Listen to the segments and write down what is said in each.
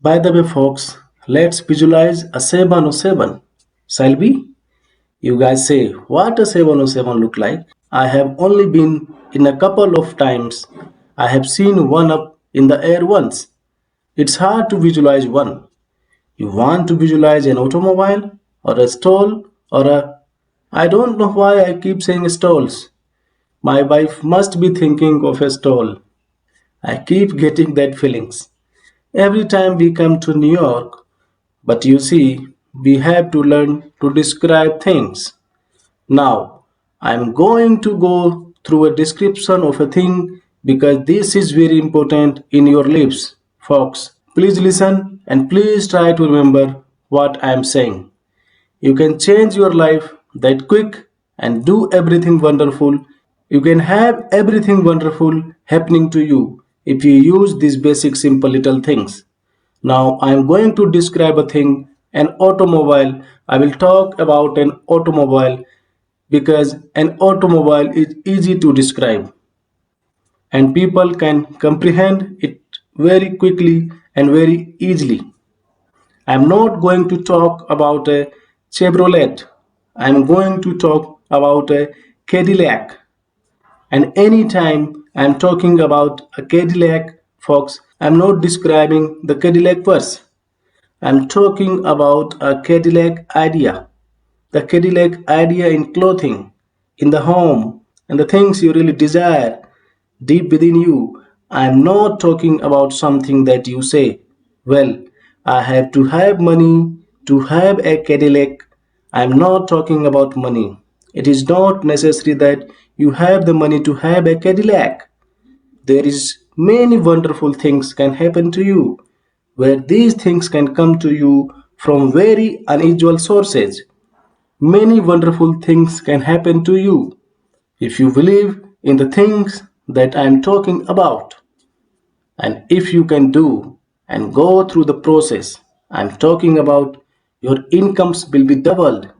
By the way, folks, let's visualize a 707. Shall we? You guys say, what a 707 look like? I have only been in a couple of times. I have seen one up in the air once. It's hard to visualize one. You want to visualize an automobile or a stall or a. I don't know why I keep saying stalls. My wife must be thinking of a stall. I keep getting that feelings every time we come to New York. But you see, we have to learn to describe things. Now, I'm going to go through a description of a thing because this is very important in your lives, folks. Please listen and please try to remember what I am saying. You can change your life that quick and do everything wonderful. You can have everything wonderful happening to you if you use these basic simple little things. Now I am going to describe a thing, an automobile. I will talk about an automobile because an automobile is easy to describe and people can comprehend it very quickly and very easily. I am not going to talk about a Chevrolet. I am going to talk about a Cadillac. And anytime I am talking about a Cadillac, folks, I am not describing the Cadillac verse. I'm talking about a Cadillac idea. The Cadillac idea in clothing, in the home, and the things you really desire deep within you. I'm not talking about something that you say, well, I have to have money to have a Cadillac. I'm not talking about money. It is not necessary that you have the money to have a Cadillac. There is many wonderful things can happen to you where these things can come to you from very unusual sources. Many wonderful things can happen to you if you believe in the things that I am talking about. And if you can do and go through the process I'm talking about, your incomes will be doubled,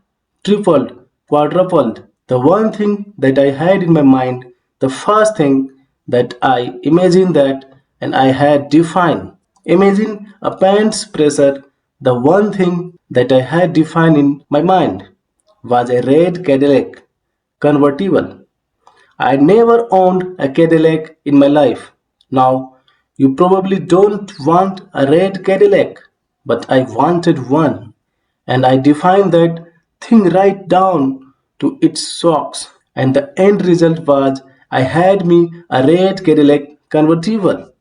tripled, quadrupled. The one thing that I had in my mind, the first thing that I imagined that and I had defined. Imagine a pants presser. The one thing that I had defined in my mind was a red Cadillac convertible. I never owned a Cadillac in my life. Now, you probably don't want a red Cadillac, but I wanted one. And I defined that thing right down to its socks. And the end result was I had me a red Cadillac convertible.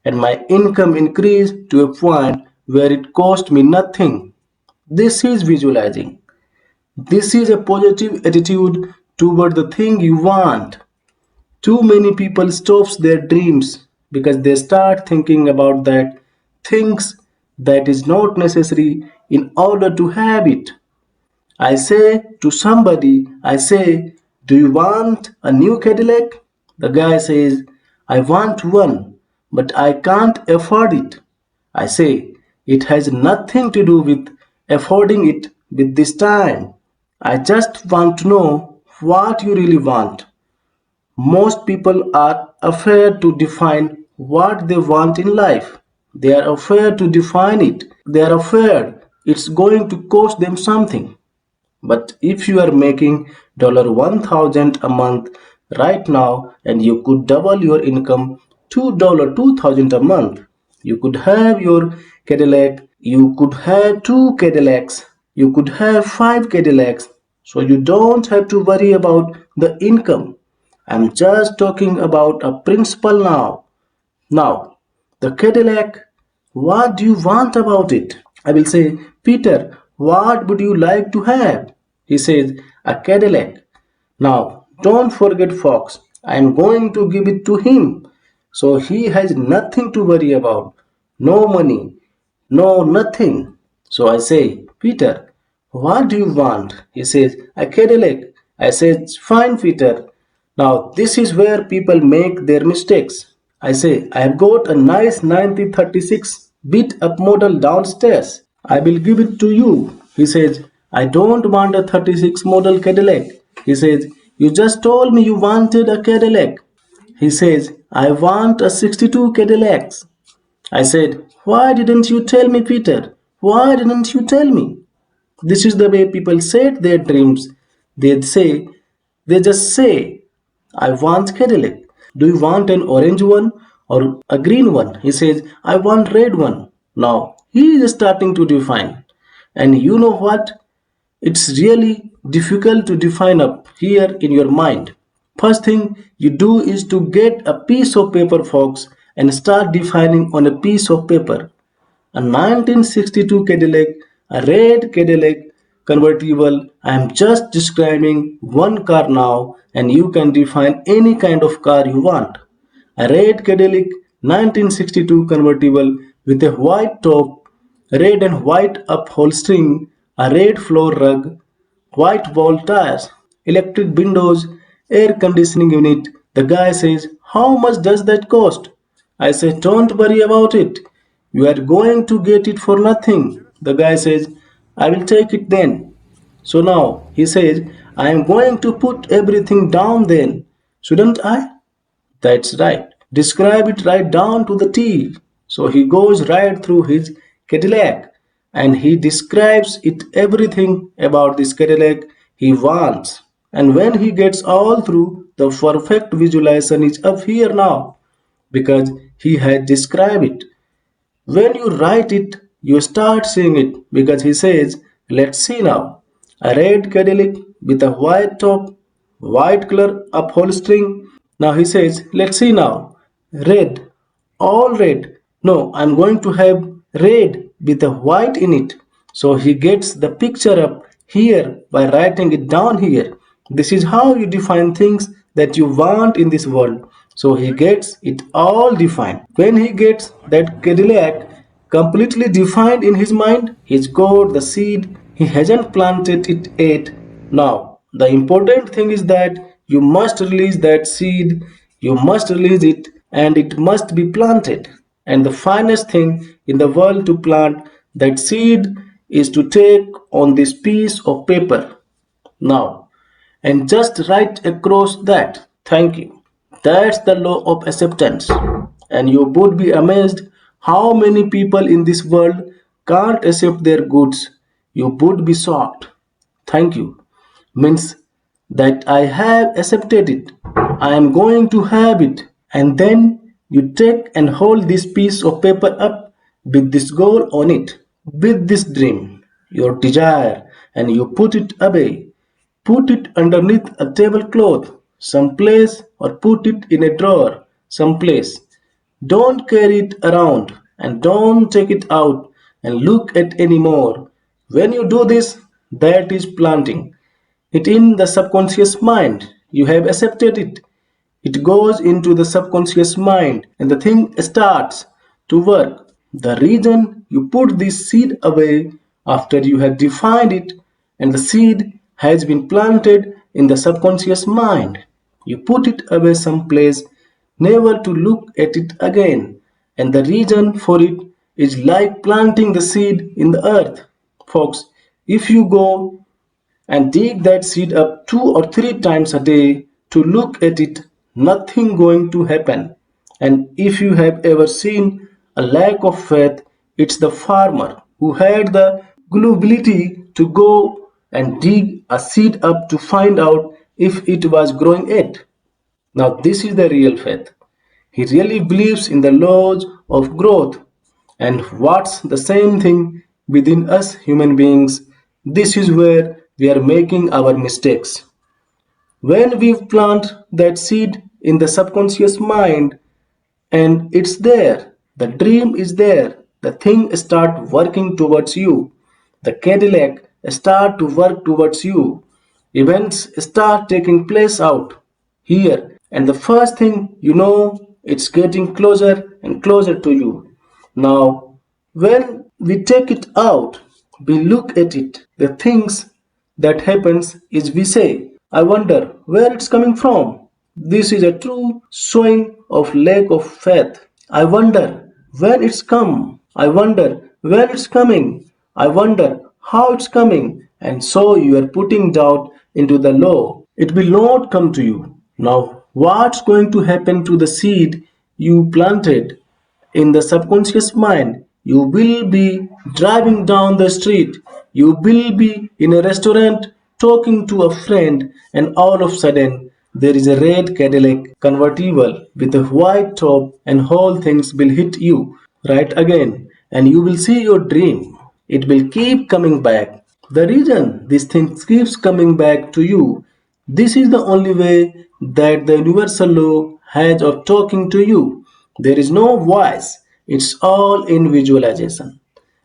And my income increased to a point where it cost me nothing. This is visualizing. This is a positive attitude toward the thing you want. Too many people stops their dreams because they start thinking about that things that is not necessary in order to have it. I say to somebody, I say, do you want a new Cadillac? The guy says, I want one, but I can't afford it. I say, it has nothing to do with affording it with this time. I just want to know what you really want. Most people are afraid to define what they want in life. They are afraid to define it. They are afraid it's going to cost them something. But if you are making $1,000 a month right now and you could double your income to $2,000 a month, you could have your Cadillac, you could have two Cadillacs, you could have five Cadillacs, so you don't have to worry about the income. I'm just talking about a principle now. Now, the Cadillac, what do you want about it? I will say, Peter, what would you like to have? He says, a Cadillac. Now, don't forget Fox. I am going to give it to him. So he has nothing to worry about. No money, no nothing. So I say, Peter, what do you want? He says, a Cadillac. I said, fine, Peter. Now, this is where people make their mistakes. I say, I have got a nice 1936 beat up model downstairs. I will give it to you. He says, I don't want a 36 model Cadillac. He says, you just told me you wanted a Cadillac. He says, I want a 62 Cadillacs. I said, Why didn't you tell me, Peter? Why didn't you tell me? This is the way people set their dreams. They say, they just say, I want Cadillac. Do you want an orange one or a green one? He says, I want red one. Now he is starting to define. And you know what? It's really difficult to define up here in your mind. First thing you do is to get a piece of paper, folks, and start defining on a piece of paper. A 1962 Cadillac, a red Cadillac convertible. I am just describing one car now, and you can define any kind of car you want. A red Cadillac 1962 convertible with a white top, red and white upholstering, a red floor rug, white wall tires, electric windows, air conditioning unit. The guy says, how much does that cost? I say, don't worry about it. You are going to get it for nothing. The guy says, I will take it then. So now he says, I am going to put everything down then. Shouldn't I? That's right. Describe it right down to the T. So he goes right through his Cadillac and he describes it everything about this Cadillac he wants. And when he gets all through, the perfect visualization is up here now because he had described it. When you write it, you start seeing it because he says, let's see now. A red Cadillac with a white top, white color upholstering. Now he says, let's see now. Red, all red. No, I'm going to have red with a white in it. So he gets the picture up here by writing it down here. This is how you define things that you want in this world. So he gets it all defined. When he gets that Cadillac completely defined in his mind, he's got the seed, he hasn't planted it yet. Now, the important thing is that you must release that seed, you must release it, and it must be planted. And the finest thing in the world to plant that seed is to take on this piece of paper now and just write across that thank you. That's the law of acceptance. And you would be amazed how many people in this world can't accept their goods. You would be shocked. Thank you means that I have accepted it. I am going to have it. And then you take and hold this piece of paper up with this goal on it, with this dream, your desire, and you put it away. Put it underneath a tablecloth, someplace, or put it in a drawer, someplace. Don't carry it around and don't take it out and look at anymore. When you do this, that is planting it in the subconscious mind. You have accepted it. It goes into the subconscious mind and the thing starts to work. The reason you put this seed away after you have defined it and the seed has been planted in the subconscious mind. You put it away someplace, never to look at it again. And the reason for it is like planting the seed in the earth. Folks, if you go and dig that seed up 2 or 3 times a day to look at it, nothing going to happen. And if you have ever seen a lack of faith, it's the farmer who had the gullibility to go and dig a seed up to find out if it was growing yet. Now this is the real faith. He really believes in the laws of growth. And what's the same thing within us human beings? This is where we are making our mistakes. When we plant that seed in the subconscious mind and it's there, the dream is there, the thing start working towards you. The Cadillac start to work towards you. Events start taking place out here, and the first thing you know, it's getting closer and closer to you. Now, when we take it out, we look at it. The things that happens is we say, I wonder where it's coming from. This is a true showing of lack of faith. I wonder when it's come. I wonder when it's coming. I wonder how it's coming. And so you are putting doubt into the law. It will not come to you. Now, what's going to happen to the seed you planted in the subconscious mind? You will be driving down the street. You will be in a restaurant talking to a friend, and all of a sudden, there is a red Cadillac convertible with a white top, and whole things will hit you right again, and you will see your dream. It will keep coming back. The reason this thing keeps coming back to you, this is the only way that the universal law has of talking to you. There is no voice. It's all in visualization.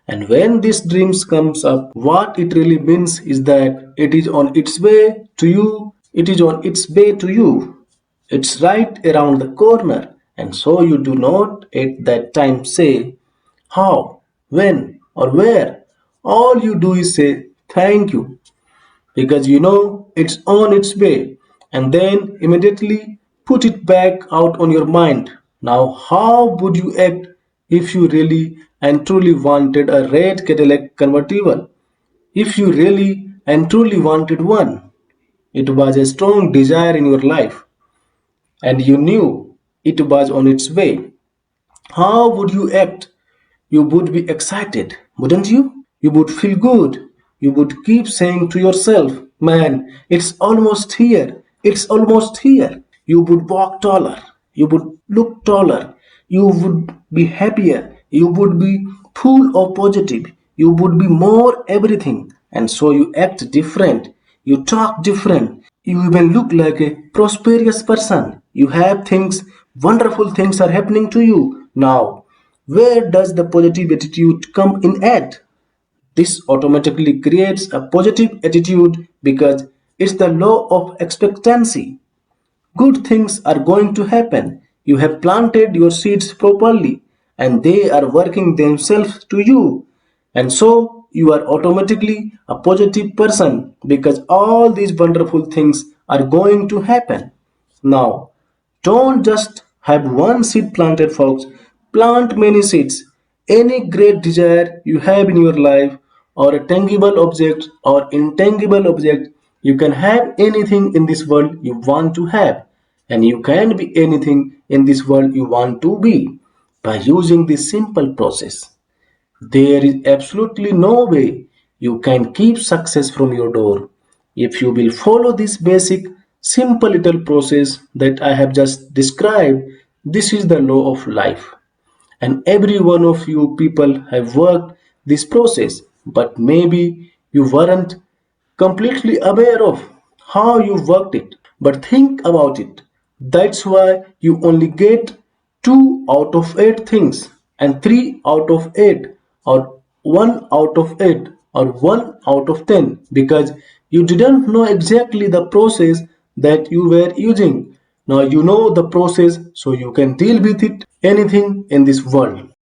And when this dreams comes up, what it really means is that it is on its way to you. It is on its way to you. It's right around the corner. And so you do not at that time say how, when, or where. All you do is say thank you because you know it's on its way and then immediately put it back out on your mind. Now, how would you act if you really and truly wanted a red Cadillac convertible? If you really and truly wanted one, it was a strong desire in your life and you knew it was on its way. How would you act? You would be excited, wouldn't you? You would feel good. You would keep saying to yourself, man, it's almost here. It's almost here. You would walk taller. You would look taller. You would be happier. You would be full of positive. You would be more everything. And so you act different. You talk different. You even look like a prosperous person. You have things, wonderful things are happening to you now. Where does the positive attitude come in at? This automatically creates a positive attitude because it's the law of expectancy. Good things are going to happen. You have planted your seeds properly and they are working themselves to you. And so you are automatically a positive person because all these wonderful things are going to happen. Now, don't just have one seed planted, folks. Plant many seeds. Any great desire you have in your life, or a tangible object or intangible object, you can have anything in this world you want to have, and you can be anything in this world you want to be by using this simple process. There is absolutely no way you can keep success from your door if you will follow this basic, simple little process that I have just described. This is the law of life. And every one of you people have worked this process, but maybe you weren't completely aware of how you worked it. But think about it. That's why you only get 2 out of 8 things, and 3 out of 8, or 1 out of 8, or 1 out of 10, because you didn't know exactly the process that you were using. Now you know the process, so you can deal with it anything in this world.